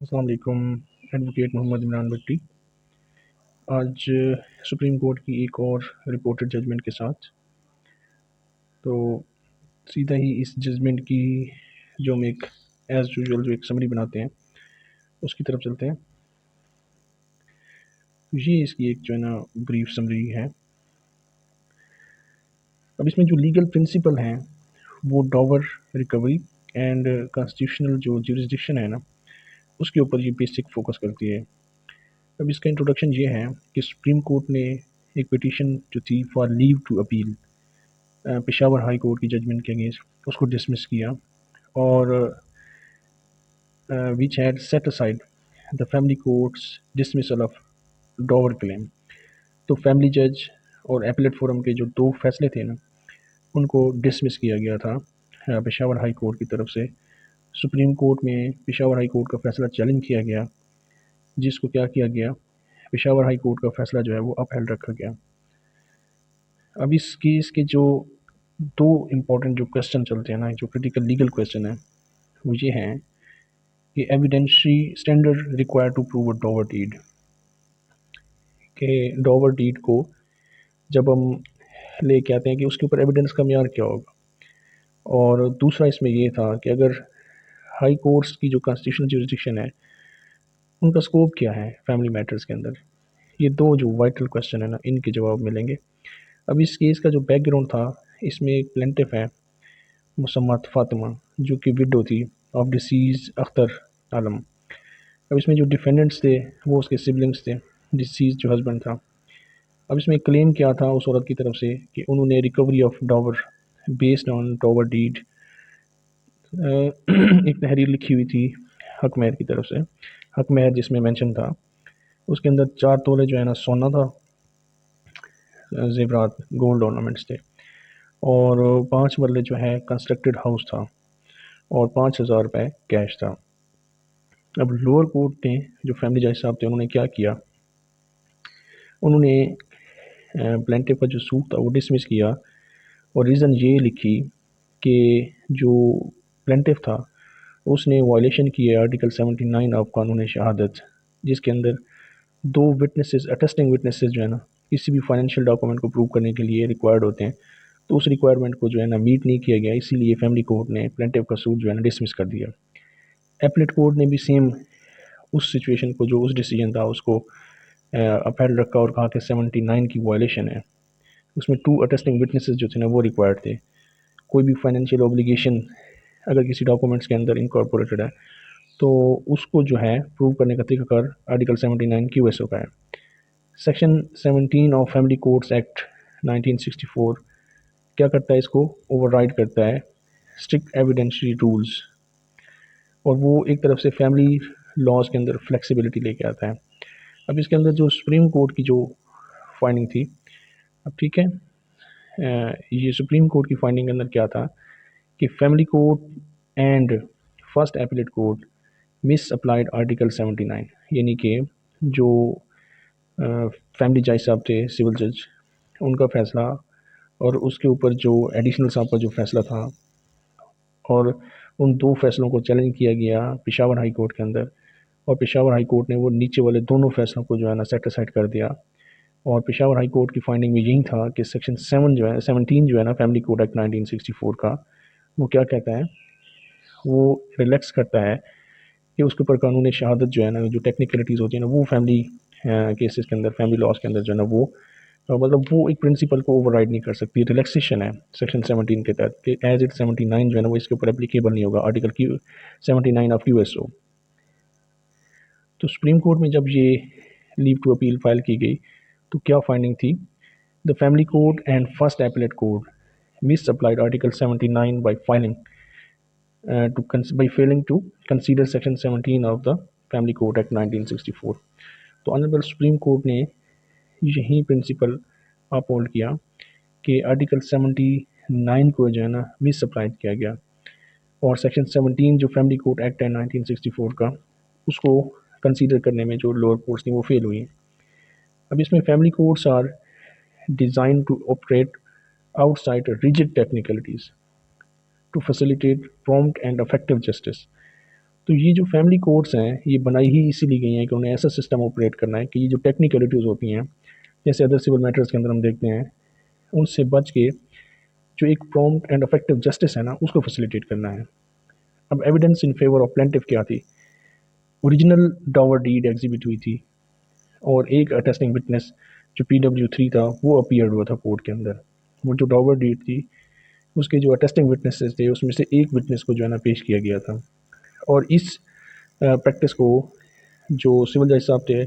अस्सलाम वालेकुम। एडवोकेट मोहम्मद इमरान भट्टी आज सुप्रीम कोर्ट की एक और रिपोर्टेड जजमेंट के साथ। तो सीधा ही इस जजमेंट की जो हम एक एज़ यूजुअल जो एक समरी बनाते हैं उसकी तरफ चलते हैं। ये इसकी एक जो है ना ब्रीफ समरी है। अब इसमें जो लीगल प्रिंसिपल हैं वो डॉवर रिकवरी एंड कॉन्स्टिट्यूशनल जो जुरिसडिक्शन है ना उसके ऊपर ये बेसिक फोकस करती है। अब इसका इंट्रोडक्शन ये है कि सुप्रीम कोर्ट ने एक पिटीशन जो थी for leave to appeal Peshawar high court की जजमेंट के अगेंस्ट उसको डिसमिस किया और which had set aside the family court's dismissal of dower claim. तो फैमिली जज और एपलेट फोरम के जो दो फैसले थे ना उनको डिसमिस किया गया था पेशावर हाई कोर्ट की तरफ से। सुप्रीम कोर्ट में पेशावर हाई कोर्ट का फैसला चैलेंज किया गया, जिसको क्या किया गया, पेशावर हाई कोर्ट का फैसला जो है वो अपहेल्ड रखा गया। अब इस केस के जो दो इम्पोर्टेंट जो क्वेश्चन चलते हैं ना, जो क्रिटिकल लीगल क्वेश्चन है वो ये हैं कि evidentiary standard required to prove a dower deed, कि डॉवर डीड को जब हम लेके आते हैं कि उसके ऊपर एविडेंस का म्यार क्या होगा। और दूसरा इसमें ये था कि अगर हाई कोर्ट्स की जो कॉन्स्टिट्यूशनल जुरिसडिक्शन है उनका स्कोप क्या है फैमिली मैटर्स के अंदर। ये दो जो वाइटल क्वेश्चन है ना इनके जवाब मिलेंगे। अब इस केस का जो बैकग्राउंड था, इसमें एक प्लेंटिफ है मुसम्मत फातिमा जो कि विडो थी ऑफ डिसीज अख्तर आलम। अब इसमें जो डिफेंडेंट्स थे वो उसके सिबलिंग्स थे, डिसीज जो हस्बैंड था। अब इसमें क्लेम क्या था उस औरत की तरफ से कि उन्होंने recovery of dower based on dower deed एक तहरीर लिखी हुई थी हक महर की तरफ से। हक महर जिसमें मेंशन था उसके अंदर 4 तोले जो है ना सोना था, जेवरात गोल्ड ऑर्नामेंट्स थे, और 5 मरले जो है कंस्ट्रक्टेड हाउस था, और 5,000 रुपये कैश था। अब लोअर कोर्ट ने जो फैमिली जज साहब थे उन्होंने क्या किया, उन्होंने प्लेंटिफ का जो सूट था वो डिसमिस किया और रीज़न ये लिखी कि जो प्लेंटिफ था उसने वायलेशन की है आर्टिकल 79 ऑफ कानून शहादत, जिसके अंदर दो विटनेसेस अटेस्टिंग विटनेसेस जो है ना किसी भी फाइनेंशियल डॉक्यूमेंट को प्रूव करने के लिए रिक्वायर्ड होते हैं। तो उस रिक्वायरमेंट को जो है ना मीट नहीं किया गया, इसीलिए फैमिली कोर्ट ने प्लेंटिफ का सूट जो है ना डिसमिस कर दिया। एपलेट कोर्ट ने भी सेम उस सिचुएशन को, जो उस डिसीजन था उसको अपहेल्ड रखा और कहा कि 79 की वायलेशन है। उसमें 2 अटेस्टिंग विटनेसेस जो थे ना वो रिक्वायर्ड थे। कोई भी फाइनेंशियल ऑब्लिगेशन अगर किसी डॉक्यूमेंट्स के अंदर इनकॉर्पोरेटेड है तो उसको जो है प्रूव करने का तरीकाकार आर्टिकल 79 QSO का है। Section 17 of family courts act 1964 क्या करता है, इसको ओवरराइड करता है स्ट्रिक्ट एविडेंशरी रूल्स, और वो एक तरफ से फैमिली लॉज के अंदर फ्लेक्सिबिलिटी लेके आता है। अब इसके अंदर जो सुप्रीम कोर्ट की जो फाइंडिंग थी, अब ठीक है, ये सुप्रीम कोर्ट की फाइंडिंग के अंदर क्या था कि family court and first appellate court miss applied article 79, यानी कि जो फैमिली जज साहब थे सिविल जज, उनका फ़ैसला और उसके ऊपर जो एडिशनल साहब का जो फ़ैसला था, और उन दो फैसलों को चैलेंज किया गया पेशावर हाई कोर्ट के अंदर, और पेशावर हाई कोर्ट ने वो नीचे वाले दोनों फैसलों को जो है ना सेट असाइड कर दिया। और पेशावर हाई कोर्ट की फाइंडिंग में यही था कि सेक्शन 7 जो है 17 जो है ना फैमिली कोड एक्ट 1964 का, वो क्या कहता है, वो रिलैक्स करता है कि उसके ऊपर कानून शहादत जो है ना, जो टेक्निकलिटीज़ होती है ना, वो फैमिली केसेस के अंदर, फैमिली लॉस के अंदर जो है ना वो मतलब वो एक प्रिंसिपल को ओवरराइड नहीं कर सकती। रिलैक्सेशन है सेक्शन 17 के तहत कि एज इट 79 जो है ना वो इसके ऊपर एप्लीकेबल नहीं होगा, आर्टिकल 79 ऑफ QSO। तो सुप्रीम कोर्ट में जब ये लीव टू अपील फाइल की गई तो क्या फाइंडिंग थी, the family court and first appellate court miss applied article 79 by filing by failing to consider section 17 of the family court act 1964। तो ऑनरेबल सुप्रीम कोर्ट ने यही प्रिंसिपल अपहोल्ड किया कि आर्टिकल 79 को जो है ना मिस अप्लाइड किया गया, और सेक्शन 17 जो फैमिली कोर्ट एक्ट है 1964 का, उसको कंसीडर करने में जो लोअर कोर्ट्स थी वो फेल हुई। अब इसमें family courts are design to operate outside rigid technicalities to facilitate prompt and effective justice. تو یہ جو فیملی کورٹس ہیں یہ بنائی ہی اسی لیے گئی ہیں کہ انہیں ایسا سسٹم آپریٹ کرنا ہے کہ یہ جو ٹیکنیکلٹیز ہوتی ہیں جیسے ادر سول میٹرز کے اندر ہم دیکھتے ہیں ان سے بچ کے جو ایک پرومپٹ اینڈ افیکٹو جسٹس ہے نا اس کو فیسیلیٹیٹ کرنا ہے. اب evidence in favour of plaintiff کیا تھی؟ اوریجنل ڈاور ڈیڈ ایگزیبٹ ہوئی تھی اور ایک اٹیسٹنگ وٹنس جو PW3 تھا وہ اپیئرڈ ہوا تھا کورٹ کے اندر. وہ جو ڈاور ڈیڈ تھی اس کے جو اٹیسٹنگ وٹنسز تھے اس میں سے ایک وٹنس کو جو ہے نا پیش کیا گیا تھا. اور اس پریکٹس کو جو سول جج صاحب تھے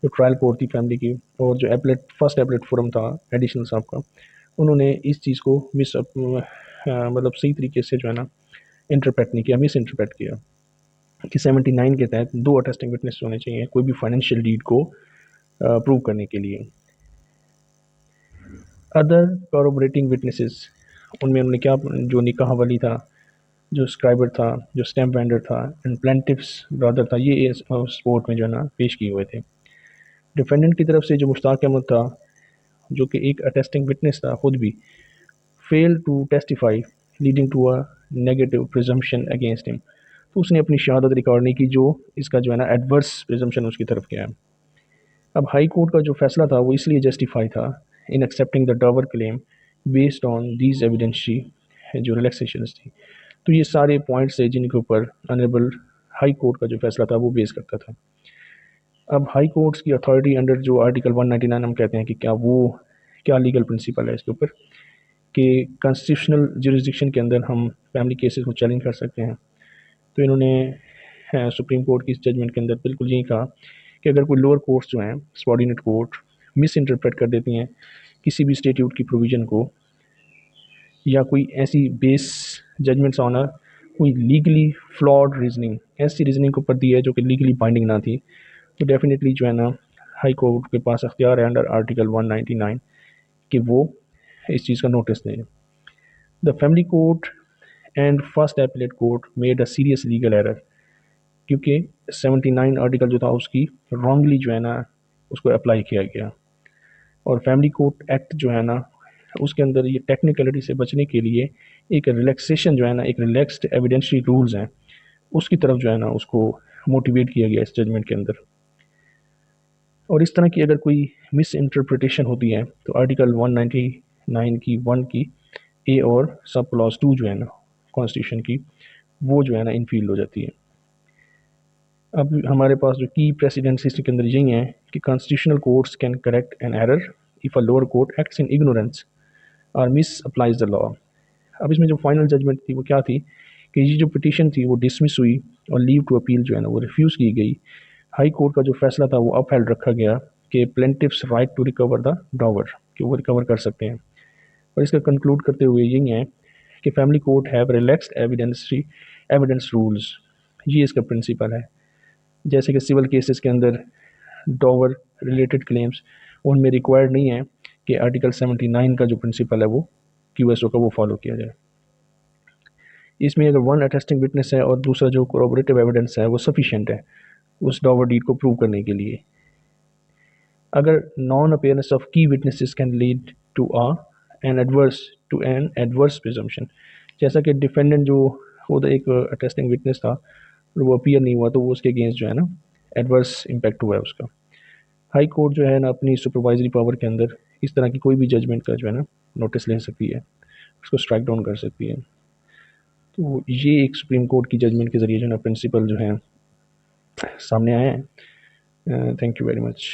جو ٹرائل کورٹ تھی فیملی کی اور جو فرسٹ ایپلیٹ فورم تھا ایڈیشنل صاحب کا انہوں نے اس چیز کو مطلب صحیح طریقے سے جو ہے نا انٹرپریٹ نہیں کیا، مس انٹرپریٹ کیا کہ 79 کے تحت 2 اٹیسٹنگ وٹنس ہونے چاہیے کوئی بھی فائنینشیل ڈیڈ کو پروو کرنے کے لیے. ادر کاربوریٹنگ وٹنسز ان میں انہوں نے کیا، جو نکاح ولی تھا، جو اسکرائبر تھا، جو اسٹیمپ وینڈر تھا اینڈ پلینٹفس برادر تھا، یہ سپورٹ میں جو ہے نا پیش کیے ہوئے تھے. ڈیفینڈنٹ کی طرف سے جو مشتاق احمد تھا جو کہ ایک اٹیسٹنگ وٹنس تھا خود بھی، fail to testify leading to a negative presumption against him. تو اس نے اپنی شہادت ریکارڈ نہیں کی جو اس کا جو ہے نا ایڈورس پریزمپشن اس کی طرف کیا ہے. اب ہائی کورٹ کا جو فیصلہ تھا وہ اس لیے جسٹیفائی تھا in accepting the dower claim based on these evidentiary جو ریلیکسیشنز تھی. تو یہ سارے پوائنٹس ہیں جن کے اوپر آنریبل ہائی کورٹ کا جو فیصلہ تھا وہ بیس کرتا تھا. اب ہائی کورٹس کی اتھارٹی انڈر جو آرٹیکل 199 ہم کہتے ہیں کہ کیا لیگل پرنسپل ہے اس کے اوپر کہ کانسٹیٹیوشنل جورسڈکشن کے اندر ہم فیملی کیسز کو چیلنج کر سکتے ہیں. تو انہوں نے سپریم کورٹ کی اس ججمنٹ کے اندر بالکل یہی کہا کہ اگر کوئی لوور کورٹس جو ہیں سبارڈینیٹ کورٹ مس انٹرپریٹ کر دیتی ہیں کسی بھی اسٹیٹیوٹ کی پروویژن کو یا کوئی ایسی بیس ججمنٹس آنر کوئی لیگلی فلاڈ ریزننگ ایسی ریزننگ کو پر دی ہے جو کہ لیگلی بائنڈنگ نہ تھی، تو ڈیفینیٹلی جو ہے نا ہائی کورٹ کے پاس اختیار ہے انڈر آرٹیکل 199 کہ وہ اس چیز کا نوٹس دیں. The family court and first applet court made a serious legal error کیونکہ 79 آرٹیکل جو تھا اس کی رانگلی جو ہے نا اس کو اپلائی کیا گیا. اور فیملی کورٹ ایکٹ جو ہے نا اس کے اندر یہ ٹیکنیکلٹی سے بچنے کے لیے ایک ریلیکسیشن جو ہے نا ایک ریلیکسڈ ایویڈینشری رولز ہیں اس کی طرف جو ہے نا اس کو موٹیویٹ کیا گیا اس ججمنٹ کے اندر. اور اس طرح کی اگر کوئی مس انٹرپریٹیشن ہوتی ہے تو آرٹیکل 199 کی 1 کی اے اور سب کلاس 2 جو ہے نا کانسٹیٹیوشن کی وہ جو ہے نا انفیلڈ ہو جاتی ہے. اب ہمارے پاس جو کی پریسیڈنٹس ہسٹری کے اندر یہی ہیں کہ constitutional courts can correct an error if a lower court acts in ignorance اور مس اپلائز دا لا. اب اس میں جو فائنل ججمنٹ تھی وہ کیا تھی کہ یہ جو پٹیشن تھی وہ ڈسمس ہوئی اور لیو ٹو اپیل جو ہے نا وہ ریفیوز کی گئی. ہائی کورٹ کا جو فیصلہ تھا وہ اپ ہیلڈ رکھا گیا کہ پلینٹفس رائٹ ٹو ریکور دا ڈاور کہ وہ ریکور کر سکتے ہیں. اور اس کا کنکلوڈ کرتے ہوئے یہی ہے کہ family court have relaxed evidence rules. یہ اس کا پرنسپل ہے. جیسے کہ سول کیسز کے اندر ڈاور ریلیٹڈ کلیمز ان میں ریکوائرڈ نہیں ہے کہ آرٹیکل 79 کا جو پرنسپل ہے وہ QSO کا وہ فالو کیا جائے. اس میں اگر ون اٹیسٹنگ وٹنس ہے اور دوسرا جو کوروبریٹو ایویڈنس ہے وہ سفیشینٹ ہے اس ڈاور ڈیڈ کو پروو کرنے کے لیے. اگر نان اپیئرنس آف کی witnesses can lead to an adverse presumption, جیسا کہ ڈیفینڈنٹ جو خود ایک اٹیسٹنگ وٹنس تھا وہ اپیئر نہیں ہوا تو وہ اس کے اگینسٹ جو ہے نا ایڈورس امپیکٹ ہوا ہے اس کا. ہائی کورٹ جو ہے نا اپنی سپروائزری پاور کے اندر اس طرح کی کوئی بھی ججمنٹ کا جو ہے نا نوٹس لے سکتی ہے، اس کو اسٹرائک ڈاؤن کر سکتی ہے. تو یہ ایک سپریم کورٹ کی ججمنٹ کے ذریعے جو ہے نا پرنسپل جو ہیں سامنے آئے ہیں. Thank you very much.